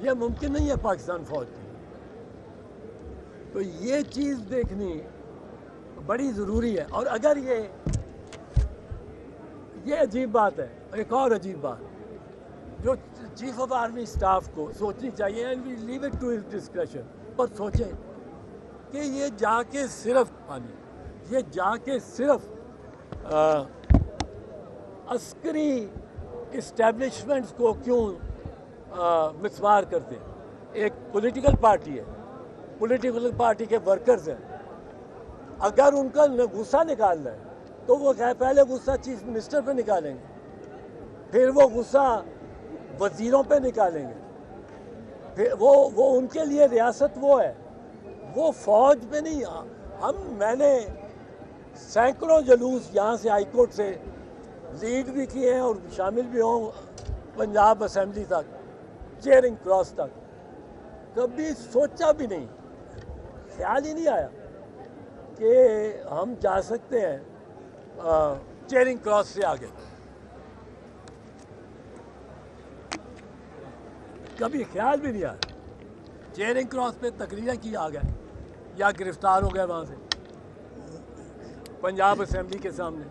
یہ ممکن نہیں ہے پاکستان فوج کی. تو یہ چیز دیکھنی بڑی ضروری ہے. اور اگر یہ عجیب بات ہے. ایک اور عجیب بات جو چیف آف آرمی اسٹاف کو سوچنی چاہیے, and we leave it to his discretion, پر سوچیں کہ یہ جا کے صرف عسکری اسٹیبلشمنٹس کو کیوں مسمار کرتے ہیں. ایک پولیٹیکل پارٹی ہے, پولیٹیکل پارٹی کے ورکرز ہیں, اگر ان کا غصہ نکالنا ہے تو وہ پہلے غصہ چیف منسٹر پہ نکالیں گے, پھر وہ غصہ وزیروں پہ نکالیں گے, پھر وہ ان کے لیے ریاست وہ ہے, وہ فوج پہ نہیں. میں نے سینکڑوں جلوس یہاں سے ہائی کورٹ سے لیڈ بھی کیے ہیں اور شامل بھی ہوں پنجاب اسمبلی تک, چیئرنگ کراس تک. کبھی سوچا بھی نہیں, خیال ہی نہیں آیا کہ ہم جا سکتے ہیں چیئرنگ کراس سے آگے. کبھی خیال بھی نہیں آیا. چیئرنگ کراس پہ تقریریں کی آ گئے یا گرفتار ہو گئے وہاں سے پنجاب اسمبلی کے سامنے.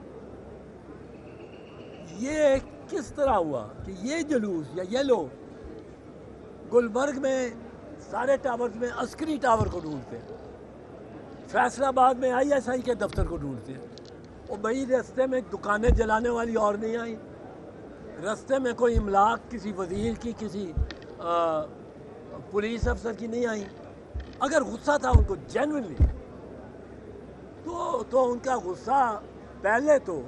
یہ کس طرح ہوا کہ یہ جلوس یا یہ لوگ گلبرگ میں سارے ٹاورز میں عسکری ٹاور کو ڈھونڈتے ہیں, فیصل آباد میں ISI کے دفتر کو ڈھونڈتے ہیں, اور بھائی رستے میں دکانیں جلانے والی اور نہیں آئی, رستے میں کوئی املاک کسی وزیر کی کسی پولیس افسر کی نہیں آئی. اگر غصہ تھا ان کو جینوئنلی تو ان کا غصہ پہلے تو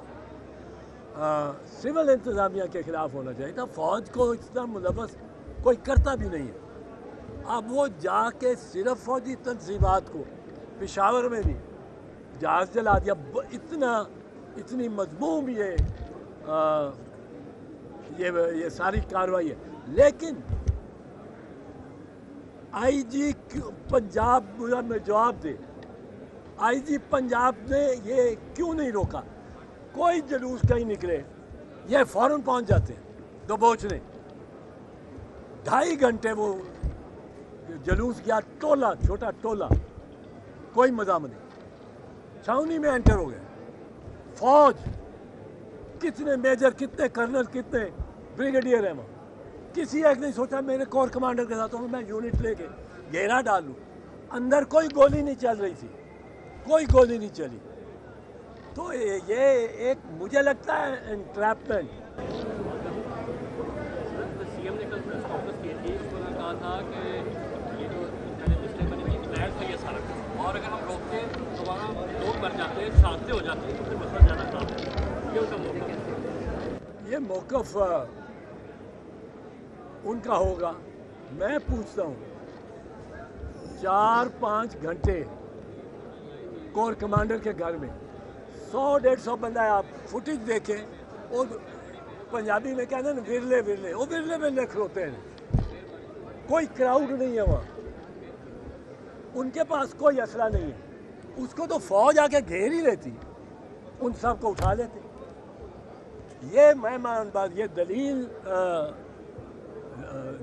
سول انتظامیہ کے خلاف ہونا چاہیے تھا. فوج کو اس طرح ملوث کوئی کرتا بھی نہیں ہے. اب وہ جا کے صرف فوجی تنصیبات کو پشاور میں بھی جہاز جلا دیا. اتنی مضموم یہ ساری کارروائی ہے. لیکن آئی جی پنجاب میں جواب دے, آئی جی پنجاب نے یہ کیوں نہیں روکا؟ کوئی جلوس کہیں نکلے یہ فوراً پہنچ جاتے ہیں دبوچنے. 2.5 گھنٹے وہ جلوس کیا, ٹولہ چھوٹا ٹولہ, کوئی مزاح نہیں. چھاؤنی میں انٹر ہو گئے. فوج کتنے میجر, کتنے کرنل, کتنے بریگیڈیئر ہیں وہاں. کسی ایک نہیں سوچا میرے کور کمانڈر کے ساتھ ہوں میں یونٹ لے کے گھیرا ڈالوں. اندر کوئی گولی نہیں چل رہی تھی, کوئی گولی نہیں چلی. تو یہ ایک مجھے لگتا ہے انٹریپمنٹ. سی ایم نے کل پریس کانفرنس کی تھی, اس میں کہا تھا کہ یہ جو مسئلے بنے ہوئے لائٹ تھا یہ سارا, اور اگر ہم روکتے تو وہاں لوگ مر جاتے, حادثے ہو جاتے, تو پھر مسئلہ زیادہ خراب ہے. یہ ان کا موقف ہے. یہ موقف ان کا ہوگا. میں پوچھتا ہوں 4-5 گھنٹے کور کمانڈر کے گھر میں 100-150 بندہ ہے. آپ فوٹیج دیکھیں, اور پنجابی میں کہتے ہیں نا ورلے, وہ ورلے کھلوتے ہیں. کوئی کراؤڈ نہیں ہے وہاں, ان کے پاس کوئی اسلحہ نہیں ہے. اس کو تو فوج آ کے گھیر ہی لیتی, ان سب کو اٹھا لیتے. یہ میں مان بات, یہ دلیل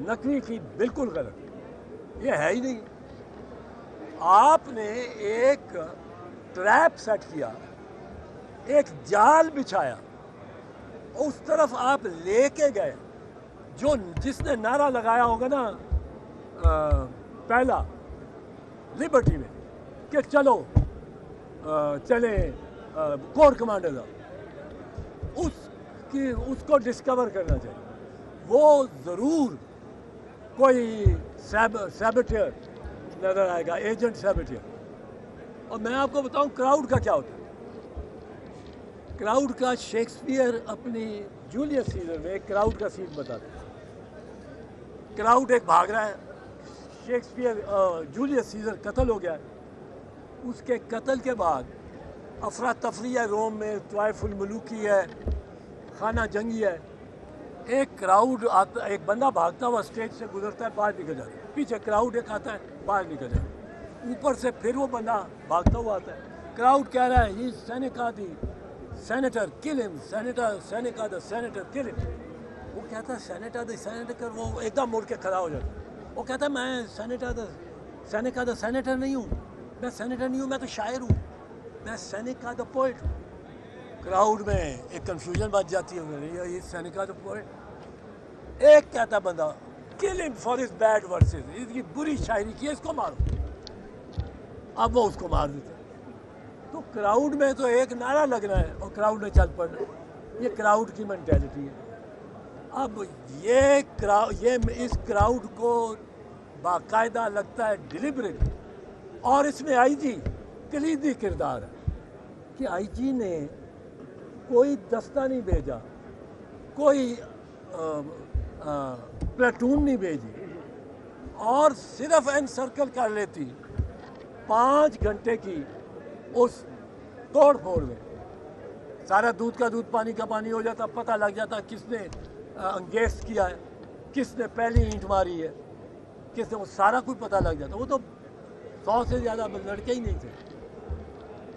نقوی کی بالکل غلط, یہ ہے ہی نہیں. آپ نے ایک ٹریپ سیٹ کیا, ایک جال بچھایا, اس طرف آپ لے کے گئے. جس نے نعرہ لگایا ہوگا نا پہلا لبرٹی میں کہ چلو چلیں کور کمانڈر, اس کو ڈسکور کرنا چاہیے. وہ ضرور کوئی سیبٹیئر نظر آئے گا, ایجنٹ سیبٹیئر. اور میں آپ کو بتاؤں کراؤڈ کا کیا ہوتا ہے. کراؤڈ کا شیکسپیئر اپنی جولیس سیزر میں ایک کراؤڈ کا سین بتاتے ہیں. کراؤڈ ایک بھاگ رہا ہے, شیکسپیئر جولیس سیزر قتل ہو گیا ہے. اس کے قتل کے بعد افراتفری ہے روم میں, طوائف الملوکی ہے, خانہ جنگی ہے. ایک کراؤڈ آتا, ایک بندہ بھاگتا ہوا اسٹیج سے گزرتا ہے, باہر نکل جاتا ہے. پیچھے کراؤڈ ایک آتا ہے, باہر نکل جاتا ہے. اوپر سے پھر وہ بندہ بھاگتا ہوا آتا ہے. کراؤڈ کہہ رہا ہے ہی سینیکا دی سینیٹر کل ہم, سینیکا دا سینیٹر کل ہم. وہ کہتا ہے سینیٹر دی سینیٹر, وہ ایک دم مڑ کے کھڑا ہو جاتا ہے. وہ کہتا ہے میں سینیکا دا سینیٹر نہیں ہوں، میں سینیٹر نہیں ہوں، میں تو شاعر ہوں، میں سینیکا دا پوئٹ ہوں. کراؤڈ میں ایک کنفیوژن بچ جاتی ہے، یہ سینیکا دا پوئٹ. ایک کہتا بندہ کل ہم فار ہز بیڈ ورسز، اس کی بری شاعری کی ہے، اس کو مارو. اب وہ اس کو مار دیتے. تو کراؤڈ میں تو ایک نعرہ لگنا ہے اور کراؤڈ میں چل پڑنا ہے. یہ کراؤڈ کی مینٹیلٹی ہے. اب یہ اس کراؤڈ کو باقاعدہ لگتا ہے ڈیلیبریٹ، اور اس میں آئی جی کلیدی کردار ہے کہ آئی جی نے کوئی دستہ نہیں بھیجا، کوئی پلاٹون نہیں بھیجی، اور صرف انسرکل کر لیتی 5 گھنٹے کی اس توڑ پھوڑ میں سارا دودھ کا دودھ پانی کا پانی ہو جاتا، پتہ لگ جاتا کس نے انگیز کیا ہے، کس نے پہلی اینٹ ماری ہے، کس نے، وہ سارا کچھ پتہ لگ جاتا. وہ تو 100 سے زیادہ لڑکے ہی نہیں تھے.